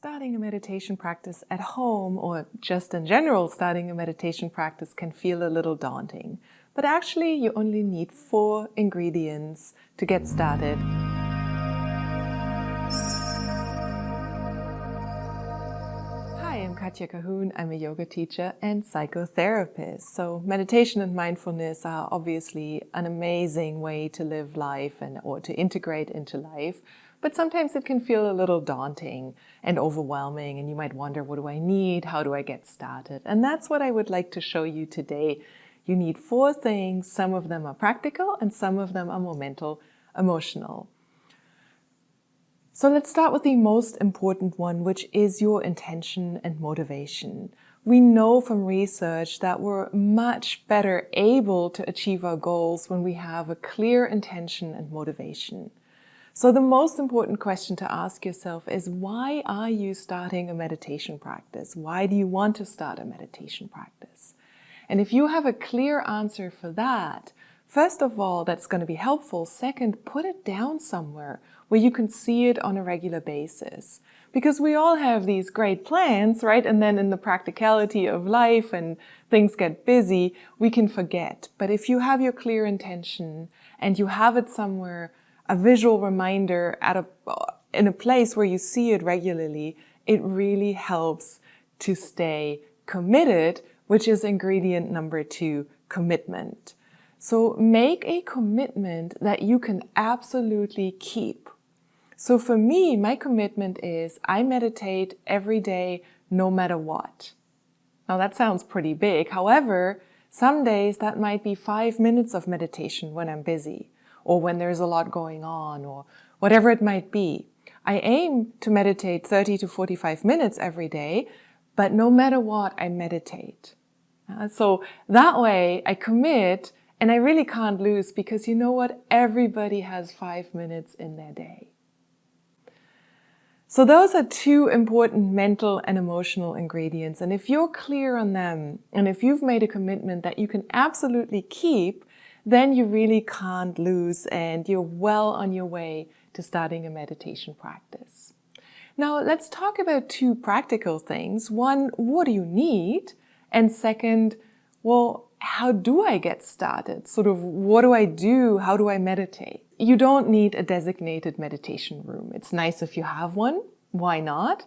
Starting a meditation practice at home, or just in general, starting a meditation practice can feel a little daunting. But actually, you only need 4 ingredients to get started. Hi, I'm Katja Cahoon. I'm a yoga teacher and psychotherapist. So meditation and mindfulness are obviously an amazing way to live life or to integrate into life. But sometimes it can feel a little daunting and overwhelming, and you might wonder, what do I need? How do I get started? And that's what I would like to show you today. You need 4 things. Some of them are practical and some of them are more mental, emotional. So let's start with the most important one, which is your intention and motivation. We know from research that we're much better able to achieve our goals when we have a clear intention and motivation. So the most important question to ask yourself is, why are you starting a meditation practice? Why do you want to start a meditation practice? And if you have a clear answer for that, first of all, that's going to be helpful. Second, put it down somewhere where you can see it on a regular basis. Because we all have these great plans, right? And then in the practicality of life and things get busy, we can forget. But if you have your clear intention and you have it somewhere, a visual reminder in a place where you see it regularly, it really helps to stay committed, which is ingredient number 2, commitment. So make a commitment that you can absolutely keep. So for me, my commitment is I meditate every day, no matter what. Now that sounds pretty big. However, some days that might be 5 minutes of meditation when I'm busy, or when there's a lot going on, or whatever it might be. I aim to meditate 30 to 45 minutes every day, but no matter what, I meditate. So that way I commit, and I really can't lose, because you know what? Everybody has 5 minutes in their day. So those are 2 important mental and emotional ingredients. And if you're clear on them, and if you've made a commitment that you can absolutely keep, then you really can't lose, and you're well on your way to starting a meditation practice. Now, let's talk about 2 practical things. One, what do you need? And second, well, how do I get started? Sort of, what do I do? How do I meditate? You don't need a designated meditation room. It's nice if you have one. Why not?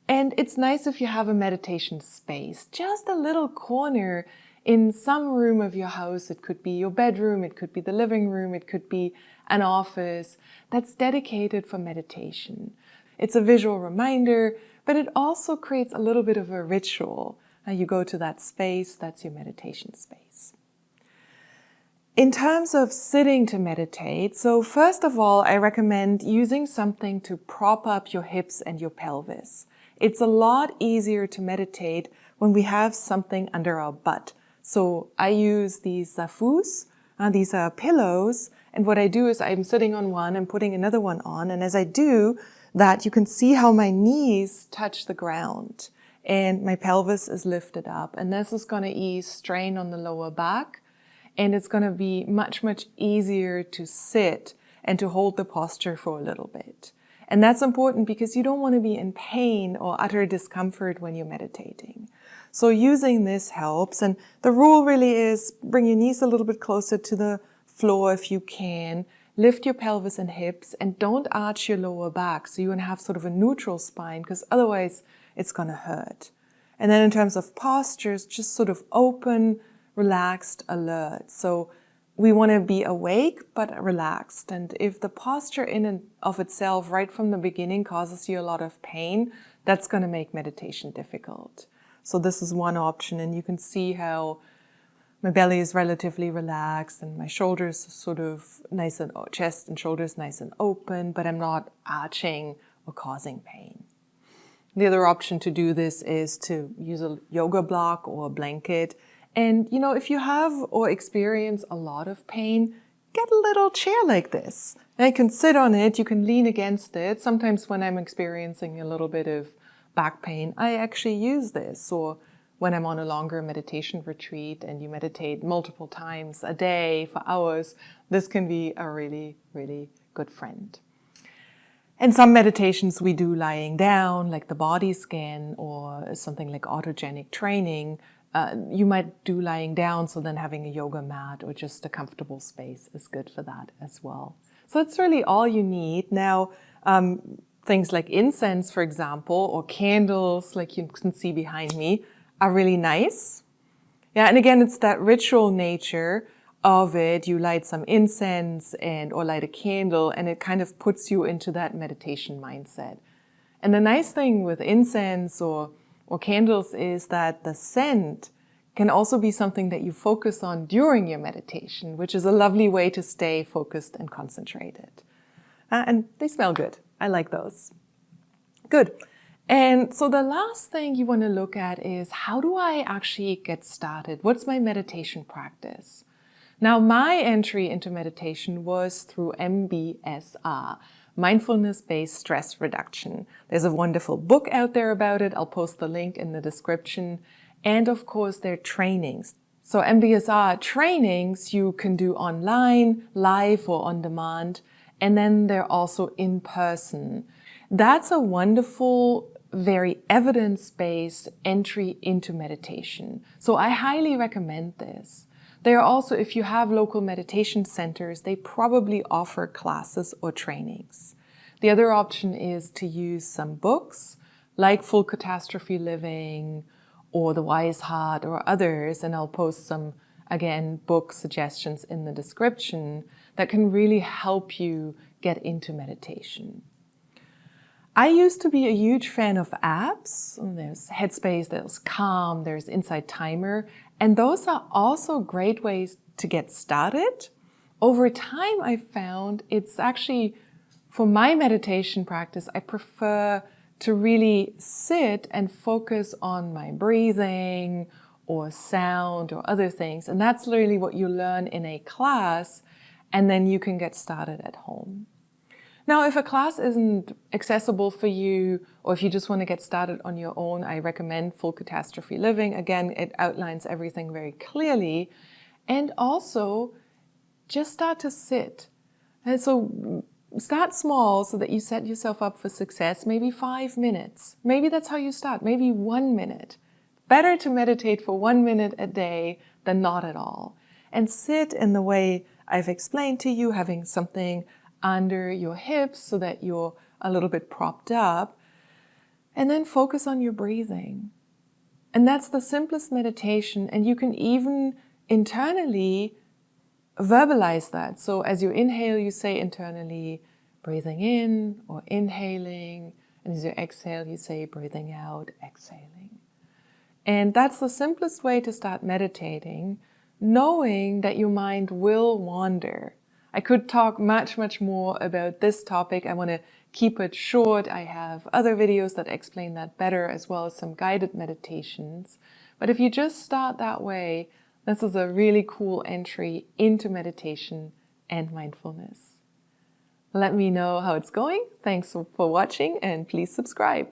And it's nice if you have a meditation space, just a little corner in some room of your house. It could be your bedroom, it could be the living room, it could be an office that's dedicated for meditation. It's a visual reminder, but it also creates a little bit of a ritual. You go to that space, that's your meditation space. In terms of sitting to meditate, so first of all, I recommend using something to prop up your hips and your pelvis. It's a lot easier to meditate when we have something under our butt. So I use these zafus, these are pillows, and what I do is I'm sitting on one and putting another one on, and as I do that, you can see how my knees touch the ground and my pelvis is lifted up, and this is going to ease strain on the lower back, and it's going to be much, much easier to sit and to hold the posture for a little bit. And that's important because you don't want to be in pain or utter discomfort when you're meditating. So using this helps, and the rule really is bring your knees a little bit closer to the floor if you can, lift your pelvis and hips, and don't arch your lower back so you can have sort of a neutral spine, because otherwise it's going to hurt. And then in terms of postures, just sort of open, relaxed, alert. So we want to be awake but relaxed, and if the posture in and of itself right from the beginning causes you a lot of pain, that's going to make meditation difficult. So this is one option, and you can see how my belly is relatively relaxed and my shoulders are sort of nice, and chest and shoulders nice and open, but I'm not arching or causing pain. The other option to do this is to use a yoga block or a blanket. And you know, if you have or experience a lot of pain, get a little chair like this. And you can sit on it, you can lean against it. Sometimes when I'm experiencing a little bit of back pain, I actually use this. Or when I'm on a longer meditation retreat and you meditate multiple times a day for hours, this can be a really, really good friend. And some meditations we do lying down, like the body scan or something like autogenic training. You might do lying down, so then having a yoga mat or just a comfortable space is good for that as well. So that's really all you need. Now, things like incense, for example, or candles, like you can see behind me, are really nice. Yeah, and again, it's that ritual nature of it. You light some incense or light a candle, and it kind of puts you into that meditation mindset. And the nice thing with incense or candles is that the scent can also be something that you focus on during your meditation, which is a lovely way to stay focused and concentrated. And they smell good. I like those. Good. And so the last thing you want to look at is, how do I actually get started? What's my meditation practice? Now, my entry into meditation was through MBSR, Mindfulness-Based Stress Reduction. There's a wonderful book out there about it. I'll post the link in the description. And of course, their trainings. So MBSR trainings you can do online, live or on demand. And then they're also in person. That's a wonderful, very evidence-based entry into meditation. So I highly recommend this. They are also, if you have local meditation centers, they probably offer classes or trainings. The other option is to use some books like Full Catastrophe Living or The Wise Heart or others, and I'll post some, again, book suggestions in the description that can really help you get into meditation. I used to be a huge fan of apps. There's Headspace, there's Calm, there's Insight Timer, and those are also great ways to get started. Over time, I found it's actually, for my meditation practice, I prefer to really sit and focus on my breathing or sound or other things. And that's really what you learn in a class, and then you can get started at home. Now, if a class isn't accessible for you, or if you just want to get started on your own, I recommend Full Catastrophe Living. Again, it outlines everything very clearly. And also, just start to sit. And so start small so that you set yourself up for success. Maybe 5 minutes. Maybe that's how you start. Maybe 1 minute. Better to meditate for 1 minute a day than not at all. And sit in the way I've explained to you, having something under your hips so that you're a little bit propped up, and then focus on your breathing. And that's the simplest meditation, and you can even internally verbalize that. So as you inhale, you say internally, breathing in or inhaling, and as you exhale, you say breathing out, exhaling. And that's the simplest way to start meditating, knowing that your mind will wander. I could talk much, much more about this topic. I want to keep it short. I have other videos that explain that better, as well as some guided meditations. But if you just start that way, this is a really cool entry into meditation and mindfulness. Let me know how it's going. Thanks for watching, and please subscribe.